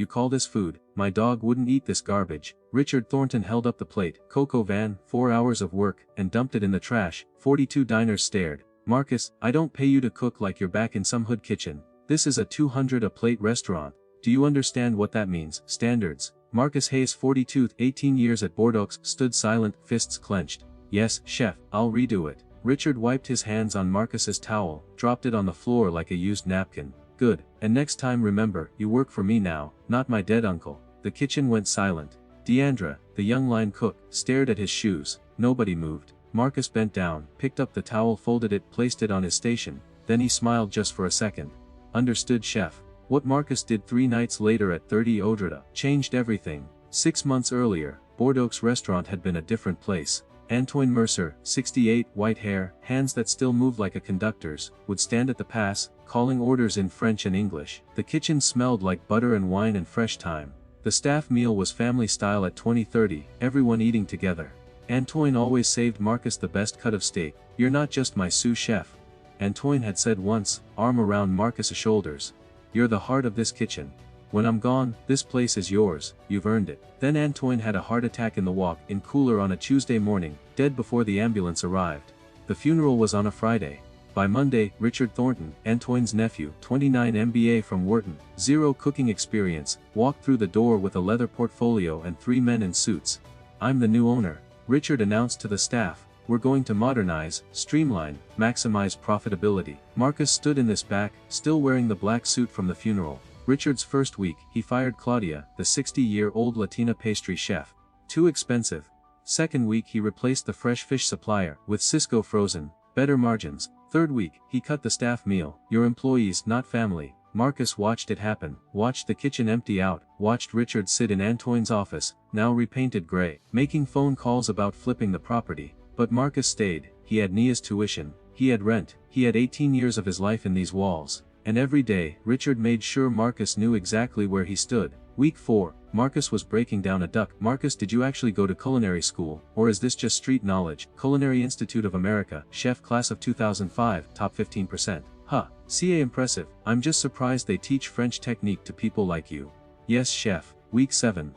you call this food? My dog wouldn't eat this garbage. Richard Thornton held up the plate. Coco Van, 4 hours of work, and dumped it in the trash. 42 diners stared. Marcus, I don't pay you to cook like you're back in some hood kitchen. This is a 200 a plate restaurant. Do you understand what that means? Standards. Marcus Hayes, 42, 18 years at Bordeaux, stood silent, fists clenched. Yes, chef, I'll redo it. Richard wiped his hands on Marcus's towel, dropped it on the floor like a used napkin. Good, and next time remember, you work for me now, not my dead uncle. The kitchen went silent. Deandra, the young line cook, stared at his shoes. Nobody moved. Marcus bent down, picked up the towel, folded it, placed it on his station. Then he smiled just for a second. Understood, chef. What Marcus did 3 nights later at 30 Odrada changed everything. 6 months earlier, Bordeaux's restaurant had been a different place. Antoine Mercer, 68, white hair, hands that still moved like a conductor's, would stand at the pass, calling orders in French and English. The kitchen smelled like butter and wine and fresh thyme. The staff meal was family style at 20:30, everyone eating together. Antoine always saved Marcus the best cut of steak. You're not just my sous chef, Antoine had said once, arm around Marcus's shoulders. You're the heart of this kitchen. When I'm gone, this place is yours, you've earned it. Then Antoine had a heart attack in the walk-in cooler on a Tuesday morning, dead before the ambulance arrived. The funeral was on a Friday. By Monday, Richard Thornton, Antoine's nephew, 29 MBA from Wharton, 0 cooking experience, walked through the door with a leather portfolio and 3 men in suits. I'm the new owner, Richard announced to the staff. We're going to modernize, streamline, maximize profitability. Marcus stood in this back, still wearing the black suit from the funeral. Richard's first week, he fired Claudia, the 60-year-old Latina pastry chef. Too expensive. Second week he replaced the fresh fish supplier with Cisco frozen, better margins. Third week, he cut the staff meal. Your employees, not family. Marcus watched it happen, watched the kitchen empty out, watched Richard sit in Antoine's office, now repainted gray, making phone calls about flipping the property. But Marcus stayed. He had Nia's tuition, he had rent, he had 18 years of his life in these walls. And every day, Richard made sure Marcus knew exactly where he stood. Week 4, Marcus was breaking down a duck. Marcus, did you actually go to culinary school, or is this just street knowledge? Culinary Institute of America, chef class of 2005, top 15%. Huh, CA impressive. I'm just surprised they teach French technique to people like you. Yes, chef. Week 7.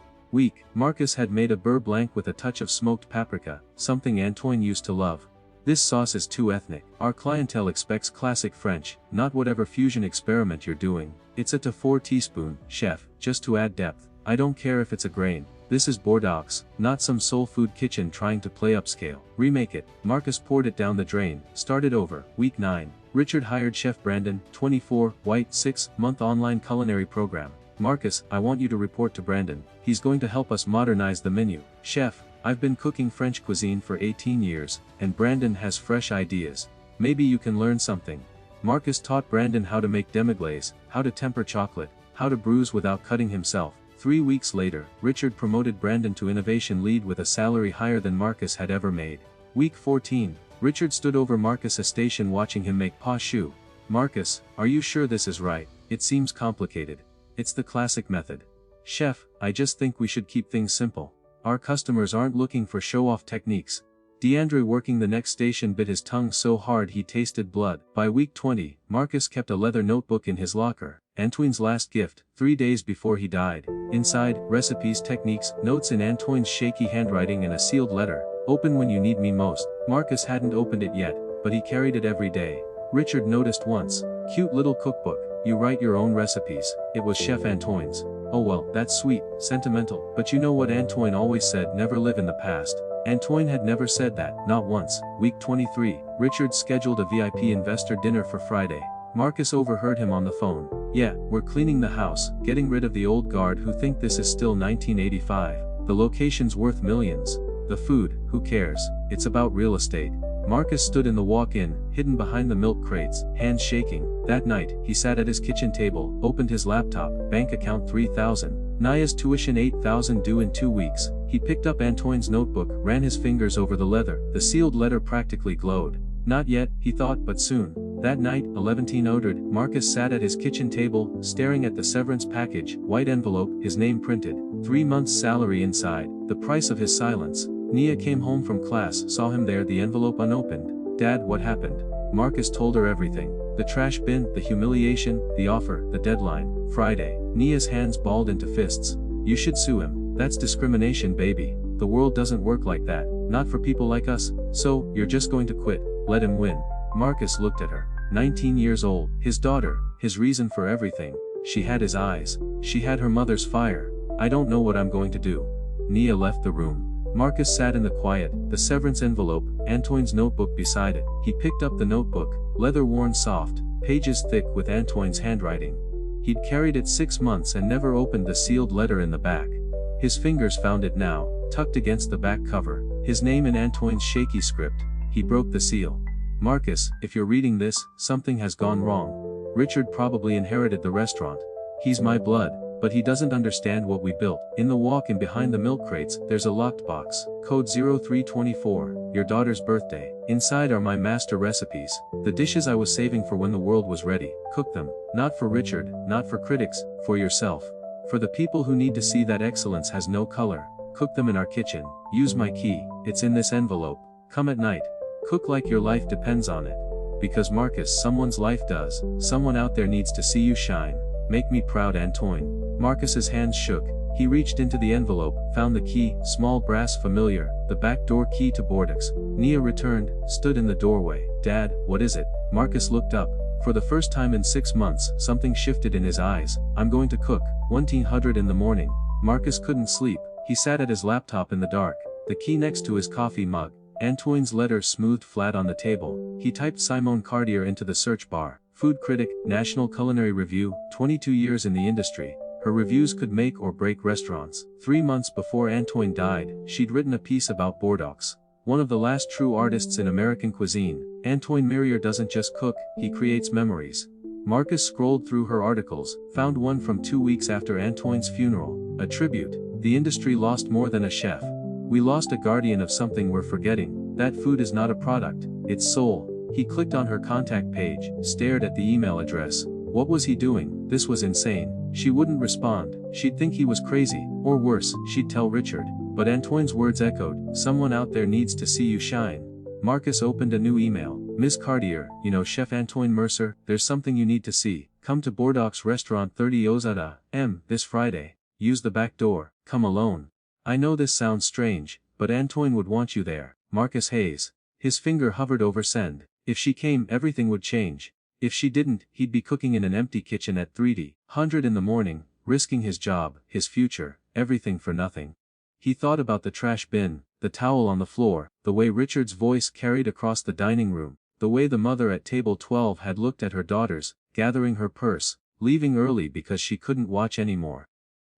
Marcus had made a beurre blanc with a touch of smoked paprika, something Antoine used to love. This sauce is too ethnic. Our clientele expects classic French, not whatever fusion experiment you're doing. It's a to 4 teaspoon, chef, just to add depth. I don't care if it's a grain. This is Bordeaux, not some soul food kitchen trying to play upscale. Remake it. Marcus poured it down the drain, started over. Week 9. Richard hired Chef Brandon, 24, white, 6-month online culinary program. Marcus, I want you to report to Brandon. He's going to help us modernize the menu. Chef, I've been cooking French cuisine for 18 years, and Brandon has fresh ideas. Maybe you can learn something. Marcus taught Brandon how to make demi-glace, how to temper chocolate, how to bruise without cutting himself. 3 weeks later, Richard promoted Brandon to innovation lead with a salary higher than Marcus had ever made. Week 14, Richard stood over Marcus's station watching him make pas choux. Marcus, are you sure this is right? It seems complicated. It's the classic method. Chef, I just think we should keep things simple. Our customers aren't looking for show-off techniques. Deandre working the next station bit his tongue so hard he tasted blood. By week 20, Marcus kept a leather notebook in his locker, Antoine's last gift, 3 days before he died. Inside, recipes, techniques, notes in Antoine's shaky handwriting and a sealed letter. Open when you need me most. Marcus hadn't opened it yet, but he carried it every day. Richard noticed once. Cute little cookbook. You write your own recipes. It was Chef Antoine's. Oh well, that's sweet, sentimental. But you know what Antoine always said, never live in the past. Antoine had never said that, not once. Week 23, Richard scheduled a VIP investor dinner for Friday. Marcus overheard him on the phone. Yeah, we're cleaning the house, getting rid of the old guard who think this is still 1985. The location's worth millions. The food, who cares? It's about real estate. Marcus stood in the walk-in, hidden behind the milk crates, hands shaking. That night, he sat at his kitchen table, opened his laptop, bank account $3,000. Naya's tuition $8,000 due in 2 weeks. He picked up Antoine's notebook, ran his fingers over the leather. The sealed letter practically glowed. Not yet, he thought, but soon. That night, 11:00, Marcus sat at his kitchen table, staring at the severance package, white envelope, his name printed. 3 months' salary inside, the price of his silence. Nia came home from class, saw him there, the envelope unopened. Dad, what happened? Marcus told her everything. The trash bin, the humiliation, the offer, the deadline. Friday. Nia's hands balled into fists. You should sue him. That's discrimination, baby. The world doesn't work like that. Not for people like us. So, you're just going to quit. Let him win. Marcus looked at her. 19 years old. His daughter. His reason for everything. She had his eyes. She had her mother's fire. I don't know what I'm going to do. Nia left the room. Marcus sat in the quiet, the severance envelope, Antoine's notebook beside it. He picked up the notebook, leather-worn soft, pages thick with Antoine's handwriting. He'd carried it 6 months and never opened the sealed letter in the back. His fingers found it now, tucked against the back cover, his name in Antoine's shaky script. He broke the seal. Marcus, if you're reading this, something has gone wrong. Richard probably inherited the restaurant. He's my blood. But he doesn't understand what we built. In the walk-in behind the milk crates, there's a locked box. Code 0324, your daughter's birthday. Inside are my master recipes. The dishes I was saving for when the world was ready. Cook them. Not for Richard, not for critics, for yourself. For the people who need to see that excellence has no color. Cook them in our kitchen. Use my key. It's in this envelope. Come at night. Cook like your life depends on it. Because Marcus, someone's life does. Someone out there needs to see you shine. Make me proud, Antoine. Marcus's hands shook. He reached into the envelope, found the key, small brass familiar, the back door key to Bordeaux. Nia returned, stood in the doorway. Dad, what is it? Marcus looked up. For the first time in 6 months, something shifted in his eyes. I'm going to cook. 1:00 in the morning. Marcus couldn't sleep. He sat at his laptop in the dark, the key next to his coffee mug. Antoine's letter smoothed flat on the table. He typed Simone Cartier into the search bar. Food critic, National Culinary Review, 22 years in the industry. Her reviews could make or break restaurants. 3 months before Antoine died, she'd written a piece about Bordeaux. One of the last true artists in American cuisine. Antoine Mirier doesn't just cook, he creates memories. Marcus scrolled through her articles, found one from 2 weeks after Antoine's funeral. A tribute. The industry lost more than a chef. We lost a guardian of something we're forgetting. That food is not a product, it's soul. He clicked on her contact page, stared at the email address. What was he doing? This was insane. She wouldn't respond. She'd think he was crazy, or worse, she'd tell Richard. But Antoine's words echoed, someone out there needs to see you shine. Marcus opened a new email. Miss Cartier, you know Chef Antoine Mercer, there's something you need to see. Come to Bordeaux Restaurant 30 Ozada, M, this Friday. Use the back door. Come alone. I know this sounds strange, but Antoine would want you there. Marcus Hayes. His finger hovered over send. If she came, everything would change. If she didn't, he'd be cooking in an empty kitchen at 3:00 in the morning, risking his job, his future, everything for nothing. He thought about the trash bin, the towel on the floor, the way Richard's voice carried across the dining room, the way the mother at table 12 had looked at her daughters, gathering her purse, leaving early because she couldn't watch anymore.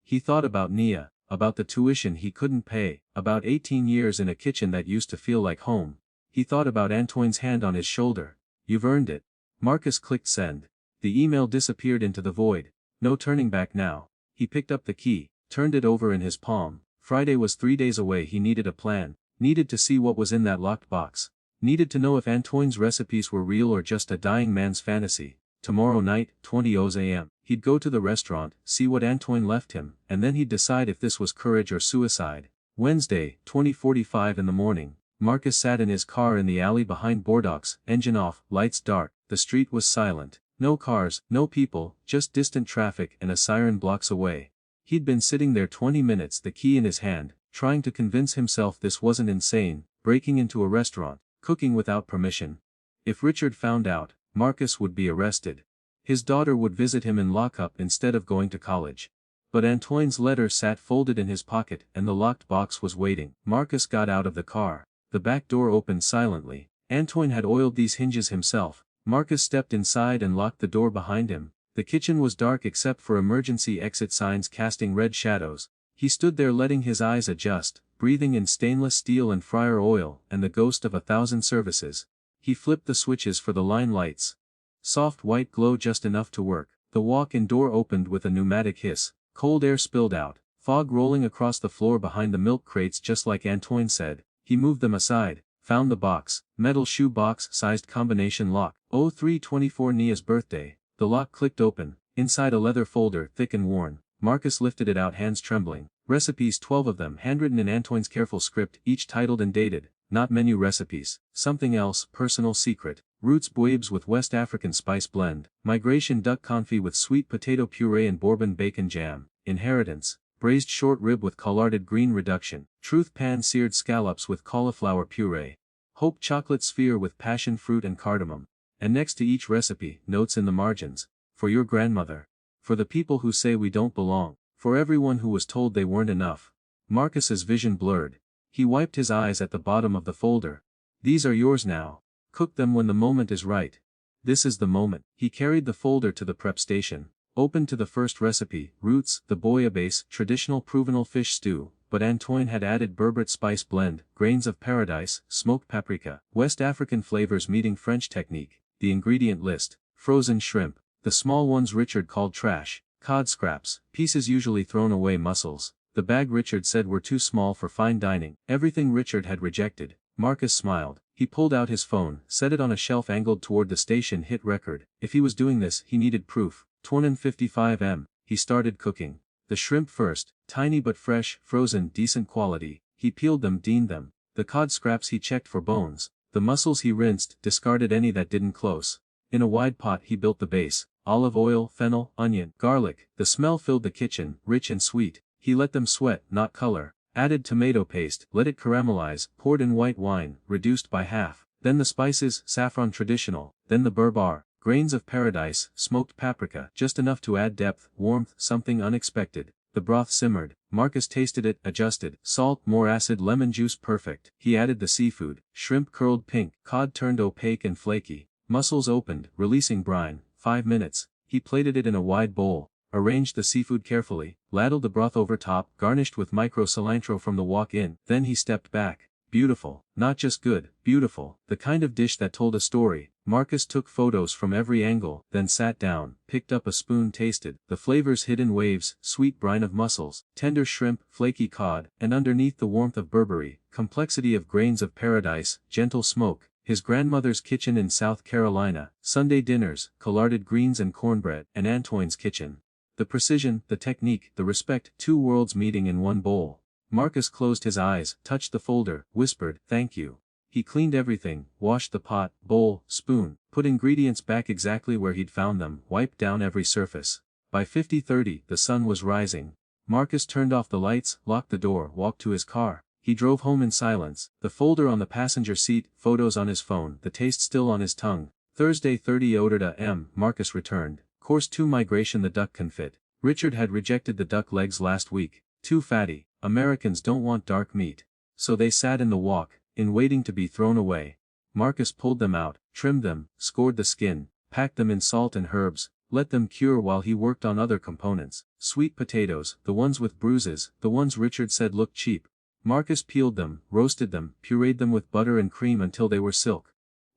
He thought about Nia, about the tuition he couldn't pay, about 18 years in a kitchen that used to feel like home. He thought about Antoine's hand on his shoulder. You've earned it. Marcus clicked send. The email disappeared into the void. No turning back now. He picked up the key, turned it over in his palm. Friday was 3 days away. He needed a plan. Needed to see what was in that locked box. Needed to know if Antoine's recipes were real or just a dying man's fantasy. Tomorrow night, 20 a.m. He'd go to the restaurant, see what Antoine left him, and then he'd decide if this was courage or suicide. Wednesday, 20:45 in the morning. Marcus sat in his car in the alley behind Bordeaux, engine off, lights dark. The street was silent. No cars, no people, just distant traffic and a siren blocks away. He'd been sitting there 20 minutes, the key in his hand, trying to convince himself this wasn't insane, breaking into a restaurant, cooking without permission. If Richard found out, Marcus would be arrested. His daughter would visit him in lockup instead of going to college. But Antoine's letter sat folded in his pocket and the locked box was waiting. Marcus got out of the car. The back door opened silently. Antoine had oiled these hinges himself. Marcus stepped inside and locked the door behind him. The kitchen was dark except for emergency exit signs casting red shadows. He stood there letting his eyes adjust, breathing in stainless steel and fryer oil and the ghost of 1,000 services. He flipped the switches for the line lights. Soft white glow just enough to work. The walk-in door opened with a pneumatic hiss. Cold air spilled out. Fog rolling across the floor behind the milk crates just like Antoine said. He moved them aside. Found the box. Metal shoe box sized combination lock. 0324 Nia's birthday. The lock clicked open. Inside a leather folder, thick and worn. Marcus lifted it out, hands trembling. Recipes, 12 of them, handwritten in Antoine's careful script, each titled and dated. Not menu recipes. Something else, personal secret. Roots buebs with West African spice blend. Migration duck confit with sweet potato puree and bourbon bacon jam. Inheritance. Braised short rib with collarded green reduction. Truth pan-seared scallops with cauliflower puree. Hope chocolate sphere with passion fruit and cardamom. And next to each recipe, notes in the margins. For your grandmother. For the people who say we don't belong. For everyone who was told they weren't enough. Marcus's vision blurred. He wiped his eyes at the bottom of the folder. These are yours now. Cook them when the moment is right. This is the moment. He carried the folder to the prep station. Opened to the first recipe, roots, the bouillabaisse, traditional Provençal fish stew, but Antoine had added berberet spice blend, grains of paradise, smoked paprika, West African flavors meeting French technique, the ingredient list, frozen shrimp, the small ones Richard called trash, cod scraps, pieces usually thrown away mussels, the bag Richard said were too small for fine dining, everything Richard had rejected. Marcus smiled. He pulled out his phone, set it on a shelf angled toward the station hit record. If he was doing this, he needed proof. 255 he started cooking. The shrimp first, tiny but fresh, frozen, decent quality. He peeled them, deaned them. The cod scraps he checked for bones. The mussels he rinsed, discarded any that didn't close. In a wide pot he built the base. Olive oil, fennel, onion, garlic. The smell filled the kitchen, rich and sweet. He let them sweat, not color. Added tomato paste, let it caramelize, poured in white wine, reduced by half. Then the spices, saffron traditional, then the berbar, grains of paradise, smoked paprika, just enough to add depth, warmth, something unexpected. The broth simmered. Marcus tasted it, adjusted. Salt, more acid, lemon juice, perfect. He added the seafood. Shrimp curled pink, cod turned opaque and flaky. Mussels opened, releasing brine. 5 minutes. He plated it in a wide bowl. Arranged the seafood carefully, ladled the broth over top, garnished with micro cilantro from the walk-in. Then he stepped back. Beautiful. Not just good, beautiful. The kind of dish that told a story. Marcus took photos from every angle, then sat down, picked up a spoon, tasted. The flavors hid in waves, sweet brine of mussels, tender shrimp, flaky cod, and underneath the warmth of Burberry, complexity of grains of paradise, gentle smoke. His grandmother's kitchen in South Carolina, Sunday dinners, collarded greens and cornbread, and Antoine's kitchen. The precision, the technique, the respect, 2 worlds meeting in one bowl. Marcus closed his eyes, touched the folder, whispered, "Thank you." He cleaned everything, washed the pot, bowl, spoon, put ingredients back exactly where he'd found them, wiped down every surface. By 50:30, the sun was rising. Marcus turned off the lights, locked the door, walked to his car. He drove home in silence, the folder on the passenger seat, photos on his phone, the taste still on his tongue. Thursday 30 m. Marcus returned. Course 2 migration the duck confit. Richard had rejected the duck legs last week. Too fatty. Americans don't want dark meat. So they sat in the wok, in waiting to be thrown away. Marcus pulled them out, trimmed them, scored the skin, packed them in salt and herbs, let them cure while he worked on other components. Sweet potatoes, the ones with bruises, the ones Richard said looked cheap. Marcus peeled them, roasted them, pureed them with butter and cream until they were silk.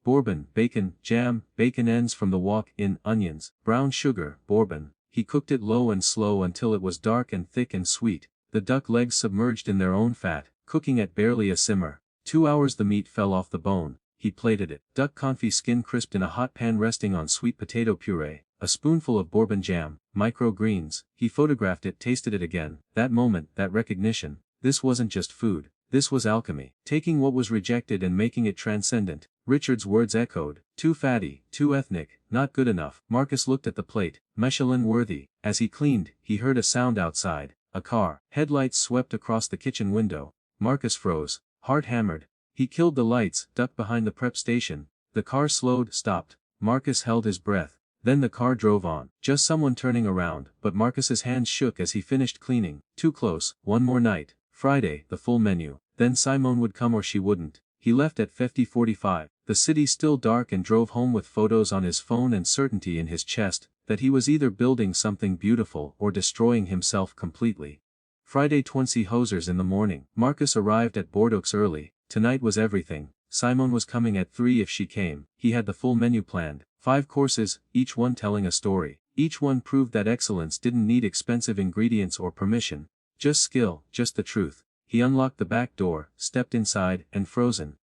Bourbon, bacon, jam, bacon ends from the wok-in, onions, brown sugar, bourbon. He cooked it low and slow until it was dark and thick and sweet. The duck legs submerged in their own fat, cooking at barely a simmer. 2 hours the meat fell off the bone. He plated it. Duck confit skin crisped in a hot pan resting on sweet potato puree. A spoonful of bourbon jam, micro greens. He photographed it, tasted it again. That moment, that recognition. This wasn't just food. This was alchemy. Taking what was rejected and making it transcendent. Richard's words echoed. Too fatty, too ethnic, not good enough. Marcus looked at the plate. Michelin worthy. As he cleaned, he heard a sound outside. A car. Headlights swept across the kitchen window. Marcus froze. Heart hammered. He killed the lights, ducked behind the prep station. The car slowed, stopped. Marcus held his breath. Then the car drove on. Just someone turning around, but Marcus's hands shook as he finished cleaning. Too close. One more night. Friday, the full menu. Then Simone would come or she wouldn't. He left at 50:45. The city still dark and drove home with photos on his phone and certainty in his chest, that he was either building something beautiful or destroying himself completely. Friday 20 hosers in the morning. Marcus arrived at Bordeaux early. Tonight was everything. Simone was coming at 3 if she came. He had the full menu planned. 5 courses, each one telling a story. Each one proved that excellence didn't need expensive ingredients or permission. Just skill, just the truth. He unlocked the back door, stepped inside, and frozen.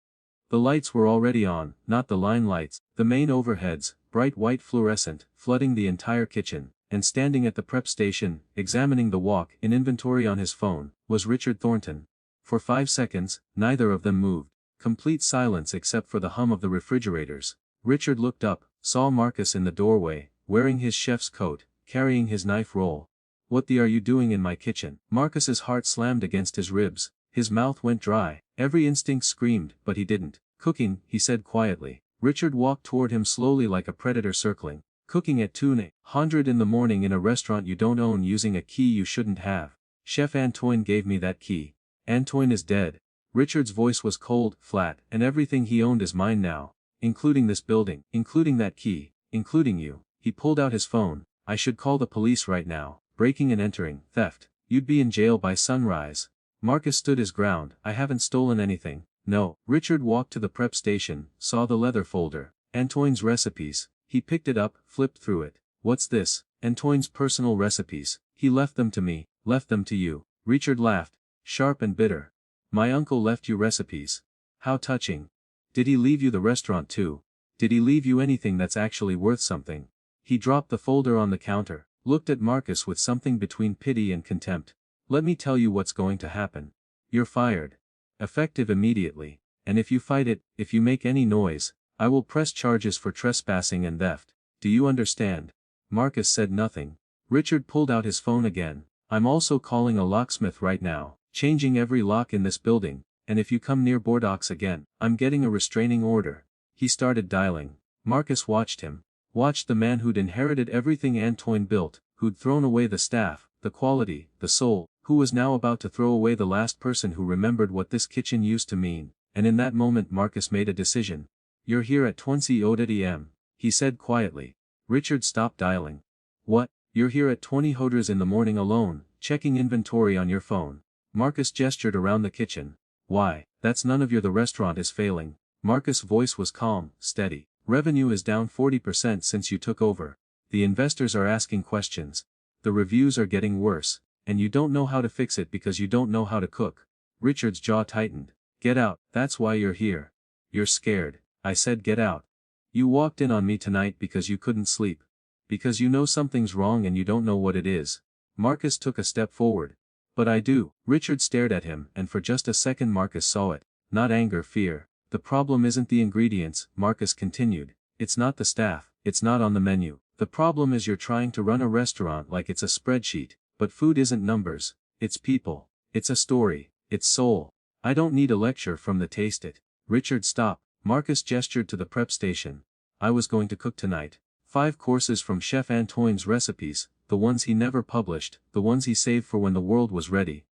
The lights were already on, not the line lights, the main overheads, bright white fluorescent, flooding the entire kitchen. And standing at the prep station, examining the walk-in inventory on his phone, was Richard Thornton. For 5 seconds, neither of them moved. Complete silence except for the hum of the refrigerators. Richard looked up, saw Marcus in the doorway, wearing his chef's coat, carrying his knife roll. "What the are you doing in my kitchen?" Marcus's heart slammed against his ribs, his mouth went dry, every instinct screamed, but he didn't. "Cooking," he said quietly. Richard walked toward him slowly like a predator circling. "Cooking at 2:00 in the morning in a restaurant you don't own using a key you shouldn't have. Chef Antoine gave me that key. Antoine is dead." Richard's voice was cold, flat, "and everything he owned is mine now. Including this building, including that key, including you." He pulled out his phone. "I should call the police right now. Breaking and entering, theft. You'd be in jail by sunrise." Marcus stood his ground. "I haven't stolen anything." "No." Richard walked to the prep station, saw the leather folder. Antoine's recipes. He picked it up, flipped through it. "What's this?" "Antoine's personal recipes. He left them to me." "Left them to you?" Richard laughed, sharp and bitter. "My uncle left you recipes. How touching. Did he leave you the restaurant too? Did he leave you anything that's actually worth something?" He dropped the folder on the counter, looked at Marcus with something between pity and contempt. "Let me tell you what's going to happen. You're fired. Effective immediately. And if you fight it, if you make any noise, I will press charges for trespassing and theft. Do you understand?" Marcus said nothing. Richard pulled out his phone again. "I'm also calling a locksmith right now, changing every lock in this building, and if you come near Bordeaux again, I'm getting a restraining order." He started dialing. Marcus watched him. Watched the man who'd inherited everything Antoine built, who'd thrown away the staff, the quality, the soul, who was now about to throw away the last person who remembered what this kitchen used to mean, and in that moment Marcus made a decision. "You're here at 20 am," he said quietly. Richard stopped dialing. "What? You're here at 20 in the morning alone, checking inventory on your phone." Marcus gestured around the kitchen. "Why, that's none of your the restaurant is failing." Marcus' voice was calm, steady. "Revenue is down 40% since you took over. The investors are asking questions. The reviews are getting worse, and you don't know how to fix it because you don't know how to cook." Richard's jaw tightened. "Get out, that's why you're here. You're scared." "I said get out. You walked in on me tonight because you couldn't sleep. Because you know something's wrong and you don't know what it is." Marcus took a step forward. "But I do." Richard stared at him, and for just a second Marcus saw it. Not anger, fear. "The problem isn't the ingredients," Marcus continued. "It's not the staff, it's not on the menu. The problem is you're trying to run a restaurant like it's a spreadsheet, but food isn't numbers, it's people. It's a story, it's soul. I don't need a lecture from the Taste It." Richard stopped. Marcus gestured to the prep station. "I was going to cook tonight. 5 courses from Chef Antoine's recipes, the ones he never published, the ones he saved for when the world was ready."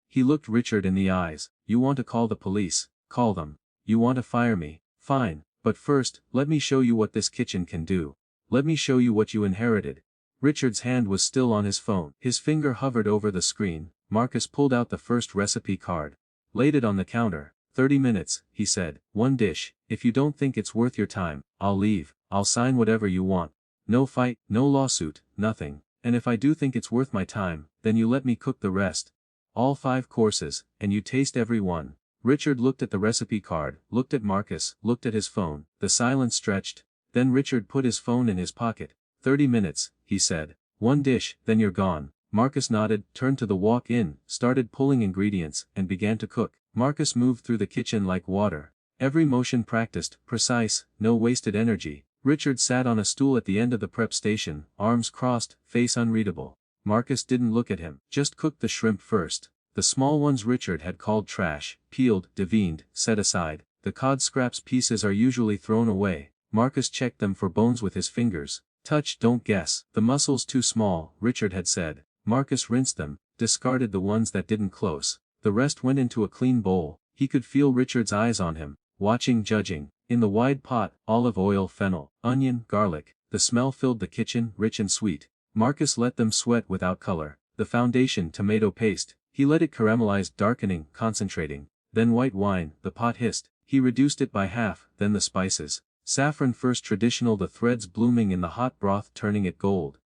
He looked Richard in the eyes. "You want to call the police? Call them. You want to fire me? Fine, but first, let me show you what this kitchen can do. Let me show you what you inherited." Richard's hand was still on his phone. His finger hovered over the screen. Marcus pulled out the first recipe card. Laid it on the counter. 30 minutes, he said. 1 dish. If you don't think it's worth your time, I'll leave. I'll sign whatever you want. No fight, no lawsuit, nothing. And if I do think it's worth my time, then you let me cook the rest. All 5 courses, and you taste every one." Richard looked at the recipe card, looked at Marcus, looked at his phone. The silence stretched. Then Richard put his phone in his pocket. 30 minutes, he said. 1 dish, then you're gone. Marcus nodded, turned to the walk-in, started pulling ingredients, and began to cook. Marcus moved through the kitchen like water. Every motion practiced, precise, no wasted energy. Richard sat on a stool at the end of the prep station, arms crossed, face unreadable. Marcus didn't look at him, just cooked the shrimp first. The small ones Richard had called trash, peeled, deveined, set aside. The cod scraps pieces are usually thrown away. Marcus checked them for bones with his fingers. "Touch, don't guess. The muscles too small," Richard had said. Marcus rinsed them, discarded the ones that didn't close. The rest went into a clean bowl. He could feel Richard's eyes on him, watching, judging. In the wide pot, olive oil, fennel, onion, garlic. The smell filled the kitchen, rich and sweet. Marcus let them sweat without color. The foundation, tomato paste. He let it caramelize, darkening, concentrating. Then white wine. The pot hissed. He reduced it by half, then the spices. Saffron first, traditional, the threads blooming in the hot broth, turning it gold.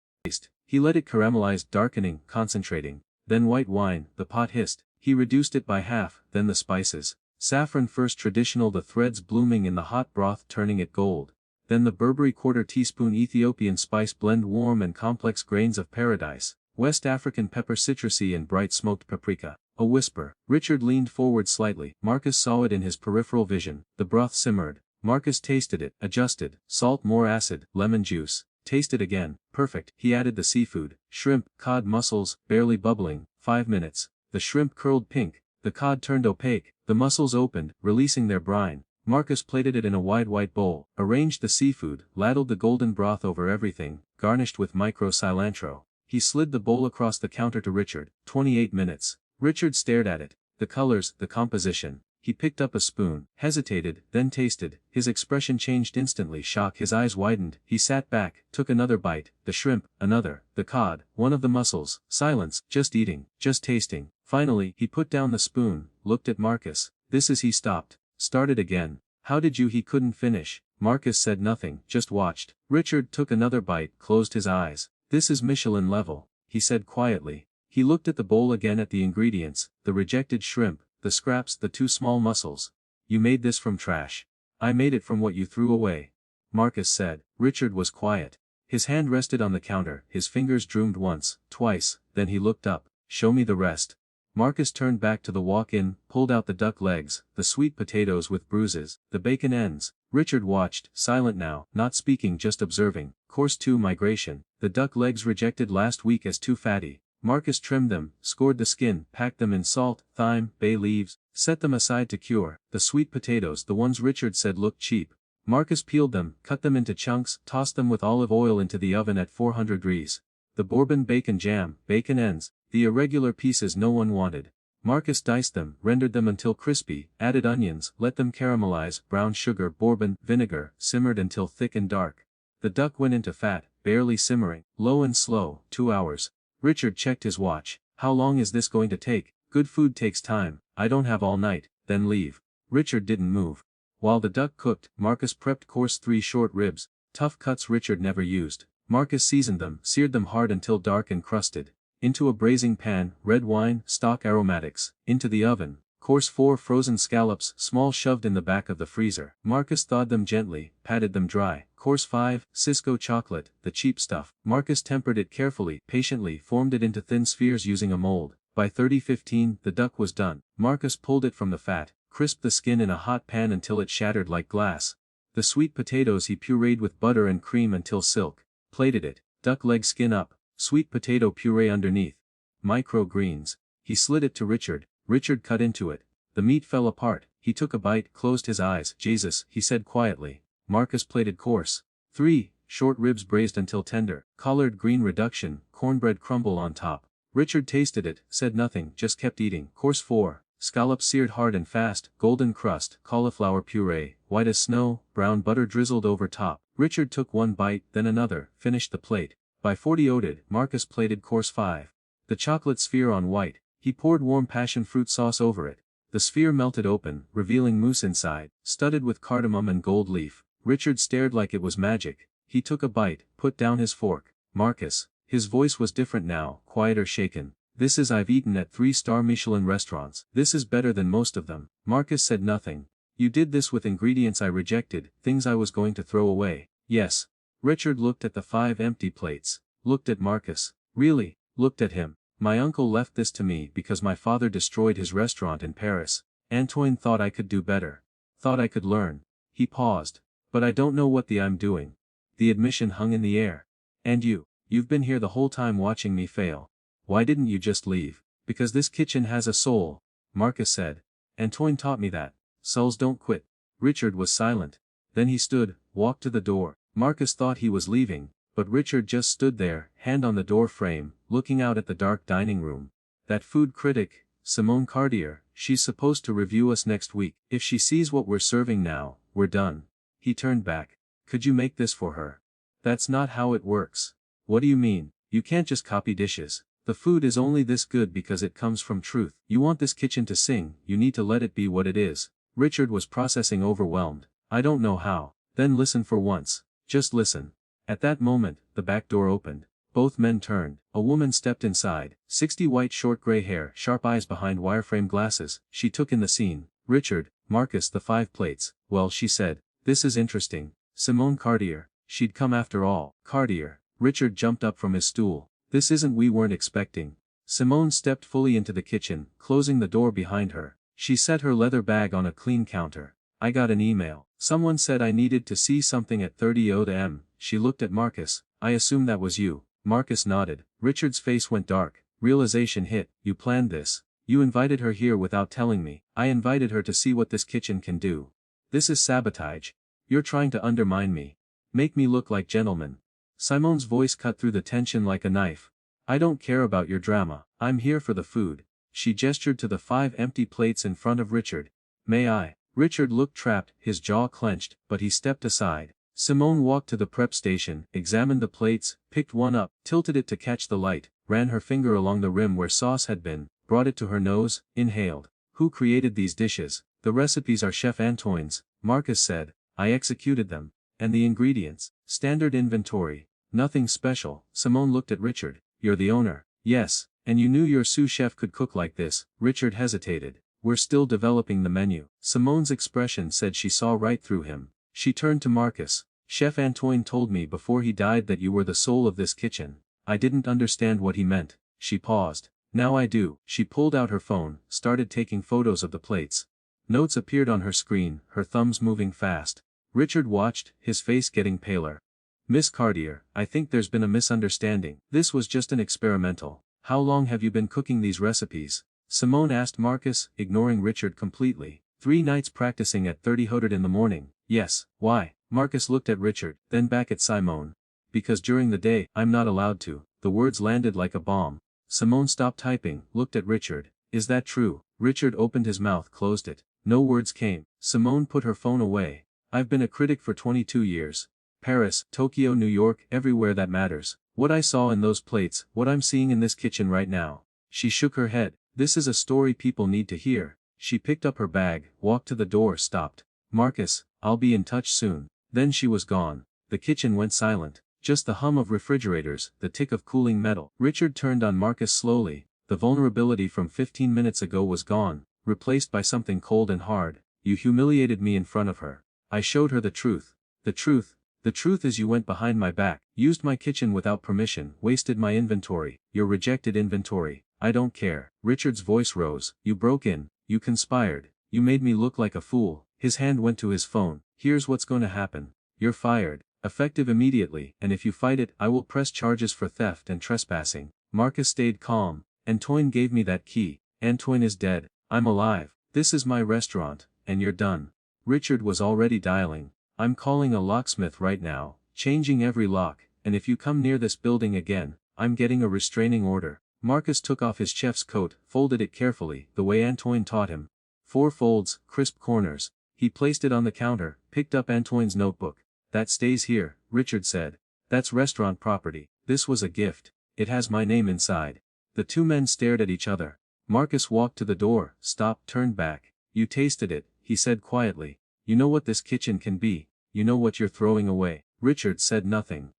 He let it caramelize, darkening, concentrating. Then white wine. The pot hissed. He reduced it by half, then the spices. Saffron first, traditional, the threads blooming in the hot broth, turning it gold. Then the Burberry 1/4 teaspoon Ethiopian spice blend, warm and complex grains of paradise. West African pepper, citrusy and bright smoked paprika. A whisper. Richard leaned forward slightly. Marcus saw it in his peripheral vision. The broth simmered. Marcus tasted it, adjusted, salt more acid, lemon juice, tasted again, perfect. He added the seafood, shrimp, cod mussels, barely bubbling, 5 minutes. The shrimp curled pink, the cod turned opaque, the mussels opened, releasing their brine. Marcus plated it in a wide white bowl, arranged the seafood, ladled the golden broth over everything, garnished with micro cilantro. He slid the bowl across the counter to Richard, 28 minutes. Richard stared at it. The colors, the composition. He picked up a spoon, hesitated, then tasted. His expression changed instantly. Shock. His eyes widened. He sat back, took another bite, the shrimp, another, the cod, one of the mussels. Silence, just eating, just tasting. Finally, he put down the spoon, looked at Marcus. This is. He stopped. Started again. How did you? He couldn't finish. Marcus said nothing, just watched. Richard took another bite, closed his eyes. This is Michelin level, he said quietly. He looked at the bowl again, at the ingredients, the rejected shrimp, the scraps, the 2 small mussels. You made this from trash. I made it from what you threw away, Marcus said. Richard was quiet. His hand rested on the counter, his fingers drummed once, twice, then he looked up. Show me the rest. Marcus turned back to the walk-in, pulled out the duck legs, the sweet potatoes with bruises, the bacon ends. Richard watched, silent now, not speaking, just observing. Course 2 migration. The duck legs rejected last week as too fatty. Marcus trimmed them, scored the skin, packed them in salt, thyme, bay leaves, set them aside to cure. The sweet potatoes, the ones Richard said looked cheap. Marcus peeled them, cut them into chunks, tossed them with olive oil into the oven at 400 degrees. The bourbon bacon jam, bacon ends, the irregular pieces no one wanted. Marcus diced them, rendered them until crispy, added onions, let them caramelize, brown sugar, bourbon, vinegar, simmered until thick and dark. The duck went into fat, barely simmering, low and slow, 2 hours. Richard checked his watch. How long is this going to take? Good food takes time. I don't have all night, then leave. Richard didn't move. While the duck cooked, Marcus prepped course 3 short ribs, tough cuts Richard never used. Marcus seasoned them, seared them hard until dark and crusted. Into a braising pan, red wine, stock aromatics, into the oven. Course 4 frozen scallops, small, shoved in the back of the freezer. Marcus thawed them gently, patted them dry. Course 5, Cisco chocolate, the cheap stuff. Marcus tempered it carefully, patiently, formed it into thin spheres using a mold. By 30:15, the duck was done. Marcus pulled it from the fat, crisped the skin in a hot pan until it shattered like glass. The sweet potatoes he pureed with butter and cream until silk. Plated it, duck leg skin up, sweet potato puree underneath. Micro-greens. He slid it to Richard. Richard cut into it. The meat fell apart. He took a bite, closed his eyes. Jesus, he said quietly. Marcus plated course 3, short ribs braised until tender, collard green reduction, cornbread crumble on top. Richard tasted it, said nothing, just kept eating. Course 4, scallops seared hard and fast, golden crust, cauliflower puree, white as snow, brown butter drizzled over top. Richard took one bite, then another, finished the plate. By 40 oated, Marcus plated course 5. The chocolate sphere on white. He poured warm passion fruit sauce over it. The sphere melted open, revealing mousse inside, studded with cardamom and gold leaf. Richard stared like it was magic. He took a bite, put down his fork. Marcus. His voice was different now, quieter, shaken. This is. I've eaten at 3-star Michelin restaurants. This is better than most of them. Marcus said nothing. You did this with ingredients I rejected, things I was going to throw away. Yes. Richard looked at the 5 empty plates. Looked at Marcus. Really? Looked at him. My uncle left this to me because my father destroyed his restaurant in Paris. Antoine thought I could do better. Thought I could learn. He paused. But I don't know what I'm doing. The admission hung in the air. And you've been here the whole time watching me fail. Why didn't you just leave? Because this kitchen has a soul, Marcus said. Antoine taught me that. Souls don't quit. Richard was silent. Then he stood, walked to the door. Marcus thought he was leaving, but Richard just stood there, hand on the door frame, looking out at the dark dining room. That food critic, Simone Cartier, she's supposed to review us next week. If she sees what we're serving now, we're done. He turned back. Could you make this for her? That's not how it works. What do you mean? You can't just copy dishes. The food is only this good because it comes from truth. You want this kitchen to sing, you need to let it be what it is. Richard was processing, overwhelmed. I don't know how. Then listen for once. Just listen. At that moment, the back door opened. Both men turned. A woman stepped inside. 60, white, short gray hair, sharp eyes behind wireframe glasses. She took in the scene. Richard, Marcus, the 5 plates. Well, she said. This is interesting. Simone Cartier. She'd come after all. Cartier. Richard jumped up from his stool. This isn't we weren't expecting. Simone stepped fully into the kitchen, closing the door behind her. She set her leather bag on a clean counter. I got an email. Someone said I needed to see something at 30 am. She looked at Marcus. I assume that was you. Marcus nodded. Richard's face went dark. Realization hit. You planned this. You invited her here without telling me. I invited her to see what this kitchen can do. This is sabotage. You're trying to undermine me. Make me look like gentleman. Simone's voice cut through the tension like a knife. I don't care about your drama. I'm here for the food. She gestured to the 5 empty plates in front of Richard. May I? Richard looked trapped, his jaw clenched, but he stepped aside. Simone walked to the prep station, examined the plates, picked one up, tilted it to catch the light, ran her finger along the rim where sauce had been, brought it to her nose, inhaled. Who created these dishes? The recipes are Chef Antoine's, Marcus said. I executed them. And the ingredients? Standard inventory. Nothing special. Simone looked at Richard. You're the owner. Yes, and you knew your sous chef could cook like this. Richard hesitated. We're still developing the menu. Simone's expression said she saw right through him. She turned to Marcus. Chef Antoine told me before he died that you were the soul of this kitchen. I didn't understand what he meant. She paused. Now I do. She pulled out her phone, started taking photos of the plates. Notes appeared on her screen, her thumbs moving fast. Richard watched, his face getting paler. Miss Cartier, I think there's been a misunderstanding. This was just an experimental. How long have you been cooking these recipes? Simone asked Marcus, ignoring Richard completely. 3 nights practicing at 30 in the morning. Yes, why? Marcus looked at Richard, then back at Simone. Because during the day, I'm not allowed to. The words landed like a bomb. Simone stopped typing, looked at Richard. Is that true? Richard opened his mouth, closed it. No words came. Simone put her phone away. I've been a critic for 22 years. Paris, Tokyo, New York, everywhere that matters. What I saw in those plates, what I'm seeing in this kitchen right now. She shook her head. This is a story people need to hear. She picked up her bag, walked to the door, stopped. Marcus, I'll be in touch soon. Then she was gone. The kitchen went silent. Just the hum of refrigerators, the tick of cooling metal. Richard turned on Marcus slowly. The vulnerability from 15 minutes ago was gone, replaced by something cold and hard. You humiliated me in front of her. I showed her the truth. The truth is you went behind my back, used my kitchen without permission, wasted my inventory, your rejected inventory. I don't care. Richard's voice rose. You broke in, you conspired, you made me look like a fool. His hand went to his phone. Here's what's going to happen. You're fired, effective immediately, and if you fight it, I will press charges for theft and trespassing. Marcus stayed calm. Antoine gave me that key. Antoine is dead. I'm alive. This is my restaurant, and you're done. Richard was already dialing. I'm calling a locksmith right now, changing every lock, and if you come near this building again, I'm getting a restraining order. Marcus took off his chef's coat, folded it carefully, the way Antoine taught him. 4 folds, crisp corners. He placed it on the counter, picked up Antoine's notebook. That stays here, Richard said. That's restaurant property. This was a gift. It has my name inside. The 2 men stared at each other. Marcus walked to the door, stopped, turned back. You tasted it, he said quietly. You know what this kitchen can be. You know what you're throwing away. Richard said nothing.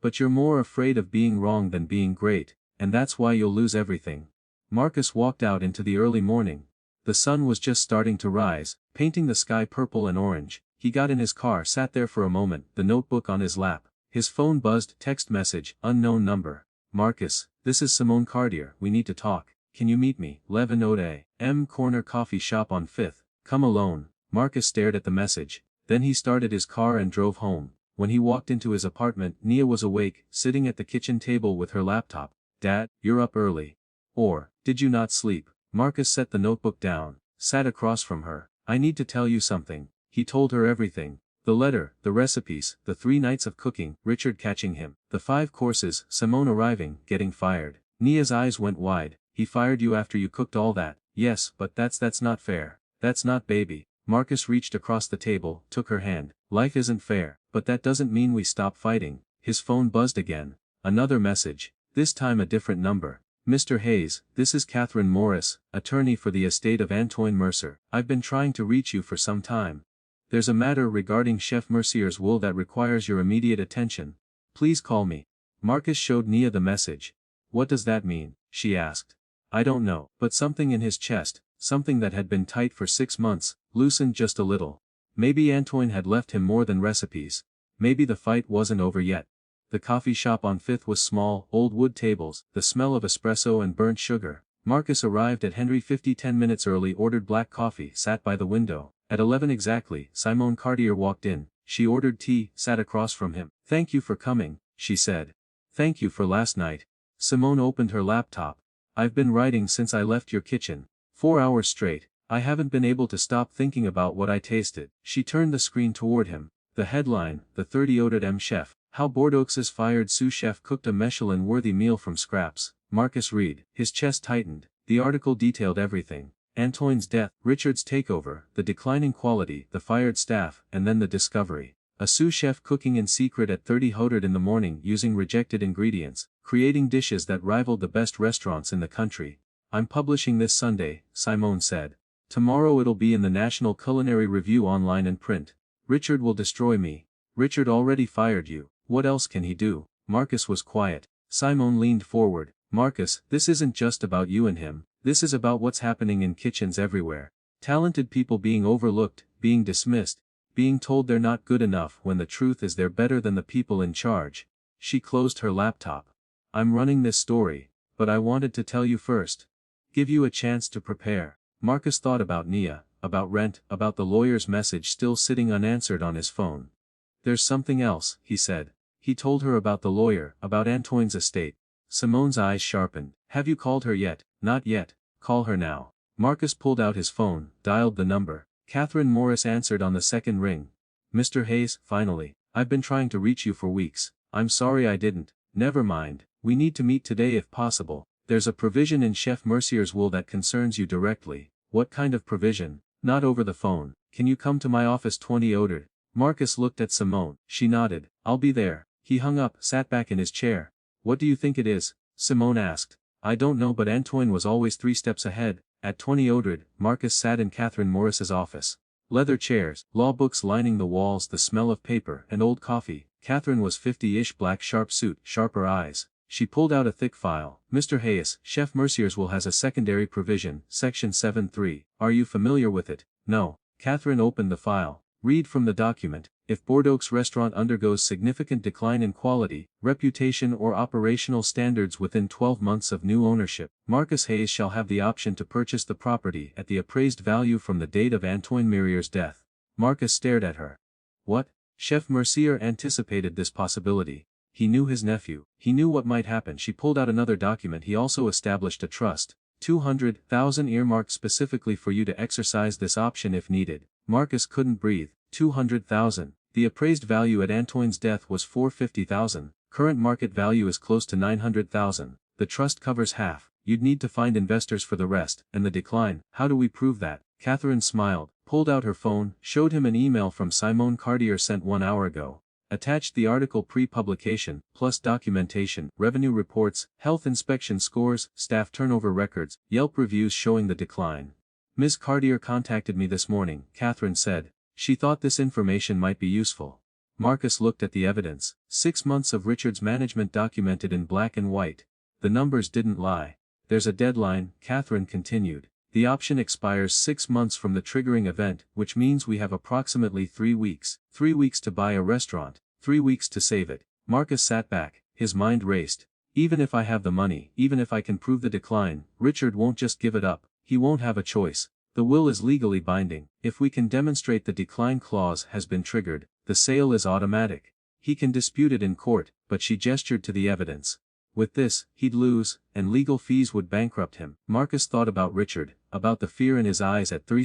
But you're more afraid of being wrong than being great, and that's why you'll lose everything. Marcus walked out into the early morning. The sun was just starting to rise, painting the sky purple and orange. He got in his car, sat there for a moment, the notebook on his lap. His phone buzzed, text message, unknown number. Marcus, this is Simone Cartier, we need to talk. Can you meet me? 11 a.m. Corner coffee shop on 5th. Come alone. Marcus stared at the message. Then he started his car and drove home. When he walked into his apartment, Nia was awake, sitting at the kitchen table with her laptop. Dad, you're up early. Or, did you not sleep? Marcus set the notebook down, sat across from her. I need to tell you something. He told her everything. The letter, the recipes, the 3 nights of cooking, Richard catching him, the 5 courses, Simone arriving, getting fired. Nia's eyes went wide. He fired you after you cooked all that. Yes, but that's not fair. That's not baby. Marcus reached across the table, took her hand. Life isn't fair, but that doesn't mean we stop fighting. His phone buzzed again. Another message. This time a different number. Mr. Hayes, this is Catherine Morris, attorney for the estate of Antoine Mercier. I've been trying to reach you for some time. There's a matter regarding Chef Mercier's will that requires your immediate attention. Please call me. Marcus showed Nia the message. What does that mean? She asked. I don't know, but something in his chest, something that had been tight for 6 months, loosened just a little. Maybe Antoine had left him more than recipes. Maybe the fight wasn't over yet. The coffee shop on 5th was small, old wood tables, the smell of espresso and burnt sugar. Marcus arrived at Henry 50 10 minutes early, ordered black coffee, sat by the window. At 11 exactly, Simone Cartier walked in. She ordered tea, sat across from him. "Thank you for coming," she said. "Thank you for last night." Simone opened her laptop. "I've been writing since I left your kitchen. 4 hours straight. I haven't been able to stop thinking about what I tasted." She turned the screen toward him. The headline, "The 30-outed M chef, how Bordeaux's fired sous chef cooked a Michelin-worthy meal from scraps." Marcus read. His chest tightened. The article detailed everything. Antoine's death, Richard's takeover, the declining quality, the fired staff, and then the discovery. A sous chef cooking in secret at 30 in the morning using rejected ingredients, creating dishes that rivaled the best restaurants in the country. "I'm publishing this Sunday," Simone said. "Tomorrow it'll be in the National Culinary Review online and print. Richard will destroy me." "Richard already fired you. What else can he do?" Marcus was quiet. Simone leaned forward. "Marcus, this isn't just about you and him. This is about what's happening in kitchens everywhere. Talented people being overlooked, being dismissed, being told they're not good enough when the truth is they're better than the people in charge." She closed her laptop. "I'm running this story, but I wanted to tell you first. Give you a chance to prepare." Marcus thought about Nia, about rent, about the lawyer's message still sitting unanswered on his phone. "There's something else," he said. He told her about the lawyer, about Antoine's estate. Simone's eyes sharpened. "Have you called her yet?" "Not yet." "Call her now." Marcus pulled out his phone, dialed the number. Catherine Morris answered on the second ring. "Mr. Hayes, finally. I've been trying to reach you for weeks. I'm sorry I didn't." "Never mind. We need to meet today if possible. There's a provision in Chef Mercier's will that concerns you directly." "What kind of provision?" "Not over the phone. Can you come to my office 20 Marcus looked at Simone. She nodded. "I'll be there." He hung up, sat back in his chair. "What do you think it is?" Simone asked. "I don't know, but Antoine was always 3 steps ahead." At 20 Marcus sat in Catherine Morris's office. Leather chairs, law books lining the walls, the smell of paper and old coffee. Catherine was 50-ish, black sharp suit, sharper eyes. She pulled out a thick file. "Mr. Hayes, Chef Mercier's will has a secondary provision, section 7.3. Are you familiar with it?" "No." Catherine opened the file. "Read from the document. If Bordeaux's restaurant undergoes significant decline in quality, reputation or operational standards within 12 months of new ownership, Marcus Hayes shall have the option to purchase the property at the appraised value from the date of Antoine Mercier's death." Marcus stared at her. "What?" Chef Mercier anticipated this possibility. He knew his nephew. He knew what might happen. She pulled out another document. "He also established a trust. 200,000 earmarked specifically for you to exercise this option if needed." Marcus couldn't breathe. 200,000. The appraised value at Antoine's death was 450,000. Current market value is close to 900,000. The trust covers half. You'd need to find investors for the rest. And the decline, how do we prove that? Catherine smiled, pulled out her phone, showed him an email from Simone Cartier sent 1 hour ago. Attached the article pre-publication, plus documentation, revenue reports, health inspection scores, staff turnover records, Yelp reviews showing the decline. "Ms. Cartier contacted me this morning," Catherine said. "She thought this information might be useful." Marcus looked at the evidence. 6 months of Richard's management documented in black and white. The numbers didn't lie. "There's a deadline," Catherine continued. "The option expires 6 months from the triggering event, which means we have approximately 3 weeks. 3 weeks to buy a restaurant. 3 weeks to save it." Marcus sat back. His mind raced. "Even if I have the money, even if I can prove the decline, Richard won't just give it up. He won't have a choice. The will is legally binding. If we can demonstrate the decline clause has been triggered, the sale is automatic. He can dispute it in court," but she gestured to the evidence. "With this, he'd lose, and legal fees would bankrupt him." Marcus thought about Richard, about the fear in his eyes at 3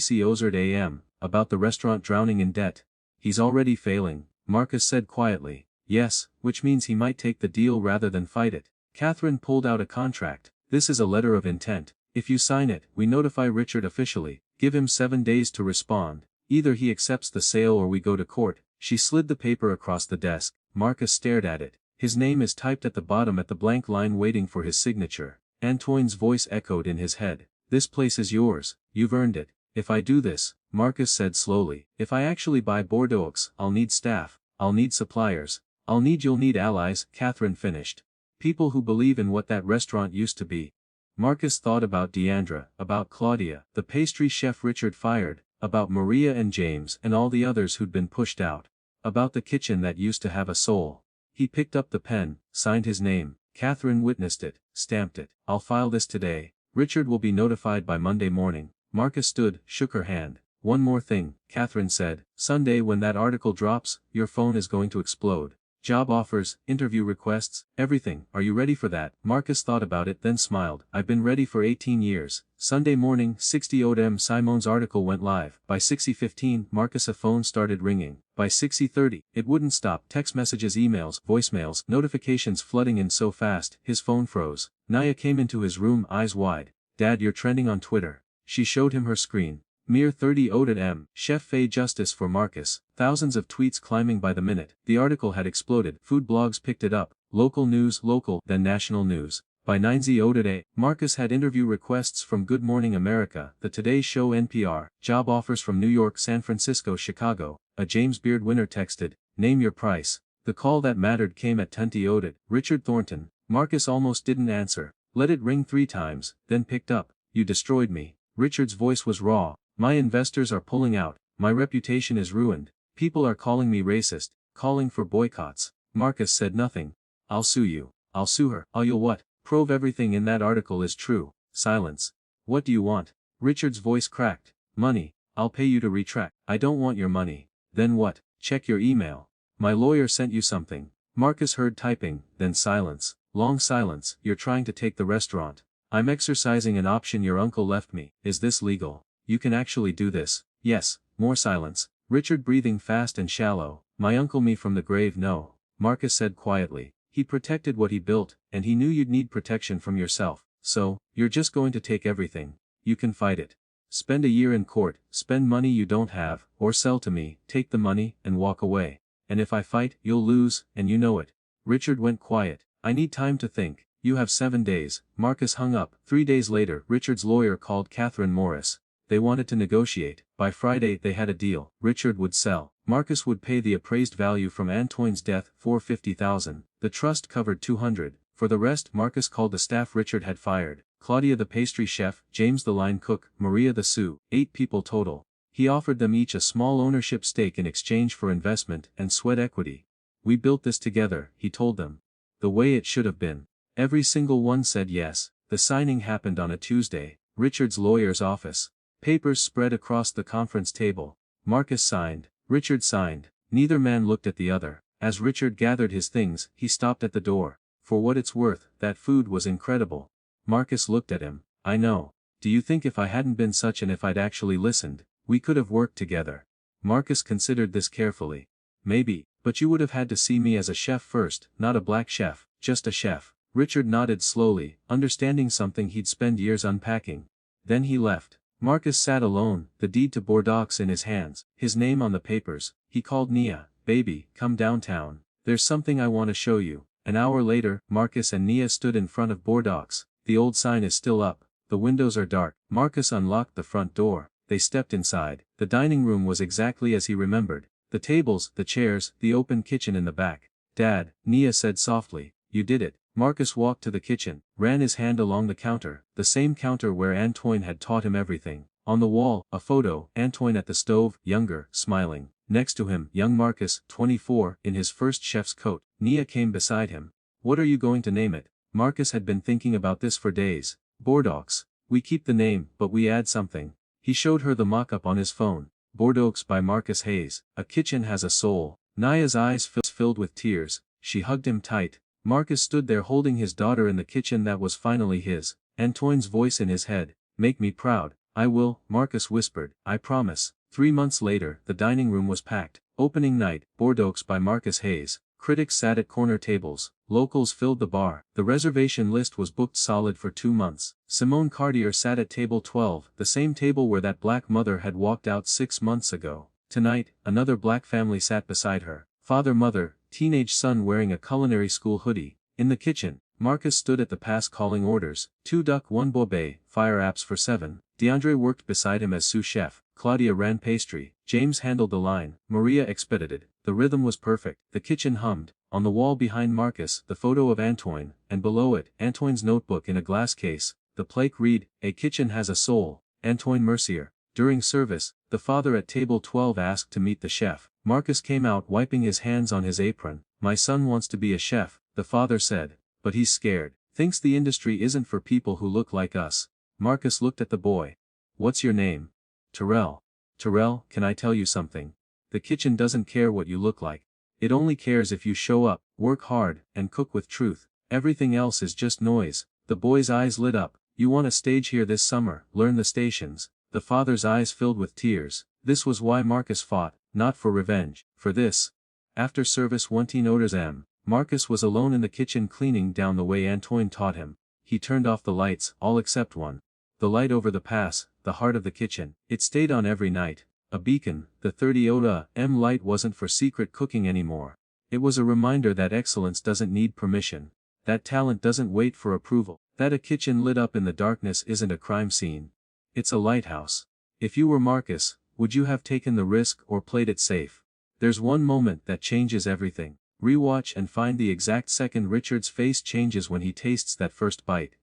a.m., about the restaurant drowning in debt. "He's already failing," Marcus said quietly. "Yes, which means he might take the deal rather than fight it." Catherine pulled out a contract. "This is a letter of intent. If you sign it, we notify Richard officially, give him 7 days to respond. Either he accepts the sale or we go to court." She slid the paper across the desk. Marcus stared at it. "His name is typed at the bottom at the blank line waiting for his signature." Antoine's voice echoed in his head. "This place is yours. You've earned it." "If I do this," Marcus said slowly, "if I actually buy Bordeaux, I'll need staff. I'll need suppliers. You'll need allies," Catherine finished. "People who believe in what that restaurant used to be." Marcus thought about Deandra, about Claudia, the pastry chef Richard fired, about Maria and James and all the others who'd been pushed out. About the kitchen that used to have a soul. He picked up the pen, signed his name. Catherine witnessed it, stamped it. "I'll file this today. Richard will be notified by Monday morning." Marcus stood, shook her hand. One more thing, Catherine said. Sunday when that article drops, your phone is going to explode. Job offers, interview requests, everything. Are you ready for that? Marcus thought about it then smiled. I've been ready for 18 years. Sunday morning, 60 ODM Simon's article went live. By 6:15, Marcus' phone started ringing. By 6:30, it wouldn't stop. Text messages, emails, voicemails, notifications flooding in so fast, his phone froze. Naya came into his room, eyes wide. Dad, you're trending on Twitter. She showed him her screen. Mere 30 ODM, Chef Fay justice for Marcus. Thousands of tweets climbing by the minute. The article had exploded. Food blogs picked it up. Local news, local, then national news. By 9Z ODA, Marcus had interview requests from Good Morning America, The Today Show, NPR, job offers from New York, San Francisco, Chicago. A James Beard winner texted, name your price. The call that mattered came at 20 ODA. Richard Thornton. Marcus almost didn't answer. Let it ring 3 times, then picked up. You destroyed me. Richard's voice was raw. My investors are pulling out. My reputation is ruined. People are calling me racist, calling for boycotts. Marcus said nothing. I'll sue you. I'll sue her. You'll what? Prove everything in that article is true. Silence. What do you want? Richard's voice cracked. Money. I'll pay you to retract. I don't want your money. Then what? Check your email. My lawyer sent you something. Marcus heard typing, then silence. Long silence. You're trying to take the restaurant. I'm exercising an option your uncle left me. Is this legal? You can actually do this. Yes. More silence. Richard breathing fast and shallow. My uncle me from the grave. No. Marcus said quietly. He protected what he built, and he knew you'd need protection from yourself. So, you're just going to take everything. You can fight it. Spend a year in court, spend money you don't have, or sell to me, take the money, and walk away. And if I fight, you'll lose, and you know it. Richard went quiet. I need time to think. You have 7 days. Marcus hung up. 3 days later, Richard's lawyer called Catherine Morris. They wanted to negotiate. By Friday they had a deal. Richard would sell. Marcus would pay the appraised value from Antoine's death, $450,000. The trust covered $200. For the rest, Marcus called the staff Richard had fired. Claudia the pastry chef, James the line cook, Maria the sous, 8 people total. He offered them each a small ownership stake in exchange for investment and sweat equity. We built this together, he told them. The way it should have been. Every single one said yes. The signing happened on a Tuesday. Richard's lawyer's office. Papers spread across the conference table. Marcus signed. Richard signed. Neither man looked at the other. As Richard gathered his things, he stopped at the door. For what it's worth, that food was incredible. Marcus looked at him. I know. Do you think if I hadn't been such and if I'd actually listened, we could have worked together? Marcus considered this carefully. Maybe, but you would have had to see me as a chef first, not a black chef, just a chef. Richard nodded slowly, understanding something he'd spent years unpacking. Then he left. Marcus sat alone, the deed to Bordeaux in his hands, his name on the papers. He called Nia. Baby, come downtown. There's something I want to show you. An hour later, Marcus and Nia stood in front of Bordeaux. The old sign is still up. The windows are dark. Marcus unlocked the front door. They stepped inside. The dining room was exactly as he remembered. The tables, the chairs, the open kitchen in the back. Dad, Nia said softly, you did it. Marcus walked to the kitchen, ran his hand along the counter, the same counter where Antoine had taught him everything. On the wall, a photo, Antoine at the stove, younger, smiling. Next to him, young Marcus, 24, in his first chef's coat. Nia came beside him. What are you going to name it? Marcus had been thinking about this for days. Bordeaux. We keep the name, but we add something. He showed her the mock-up on his phone. Bordeaux by Marcus Hayes. A kitchen has a soul. Nia's eyes filled with tears. She hugged him tight. Marcus stood there holding his daughter in the kitchen that was finally his. Antoine's voice in his head. Make me proud. I will, Marcus whispered. I promise. 3 months later, the dining room was packed. Opening night, Bordeaux by Marcus Hayes. Critics sat at corner tables. Locals filled the bar. The reservation list was booked solid for 2 months. Simone Cartier sat at table 12, the same table where that black mother had walked out 6 months ago. Tonight, another black family sat beside her. Father, mother, teenage son wearing a culinary school hoodie. In the kitchen, Marcus stood at the pass calling orders. 2 duck 1 bobet, fire apps for 7. DeAndre worked beside him as sous chef. Claudia ran pastry. James handled the line. Maria expedited. The rhythm was perfect. The kitchen hummed. On the wall behind Marcus, the photo of Antoine, and below it, Antoine's notebook in a glass case. The plaque read, A kitchen has a soul. Antoine Mercier. During service, the father at table 12 asked to meet the chef. Marcus came out wiping his hands on his apron. My son wants to be a chef, the father said. But he's scared. Thinks the industry isn't for people who look like us. Marcus looked at the boy. What's your name? Terrell. Terrell, can I tell you something? The kitchen doesn't care what you look like. It only cares if you show up, work hard, and cook with truth. Everything else is just noise. The boy's eyes lit up. You want to stage here this summer, learn the stations. The father's eyes filled with tears. This was why Marcus fought, not for revenge, for this. After service 1 m. Marcus was alone in the kitchen cleaning down the way Antoine taught him. He turned off the lights, all except one. The light over the pass, the heart of the kitchen. It stayed on every night. A beacon. The 30 m light wasn't for secret cooking anymore. It was a reminder that excellence doesn't need permission. That talent doesn't wait for approval. That a kitchen lit up in the darkness isn't a crime scene. It's a lighthouse. If you were Marcus, would you have taken the risk or played it safe? There's one moment that changes everything. Rewatch and find the exact second Richard's face changes when he tastes that first bite.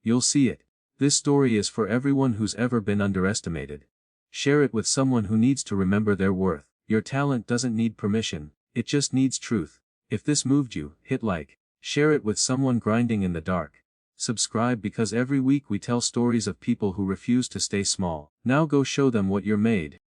You'll see it. This story is for everyone who's ever been underestimated. Share it with someone who needs to remember their worth. Your talent doesn't need permission, it just needs truth. If this moved you, hit like. Share it with someone grinding in the dark. Subscribe because every week we tell stories of people who refuse to stay small. Now go show them what you're made.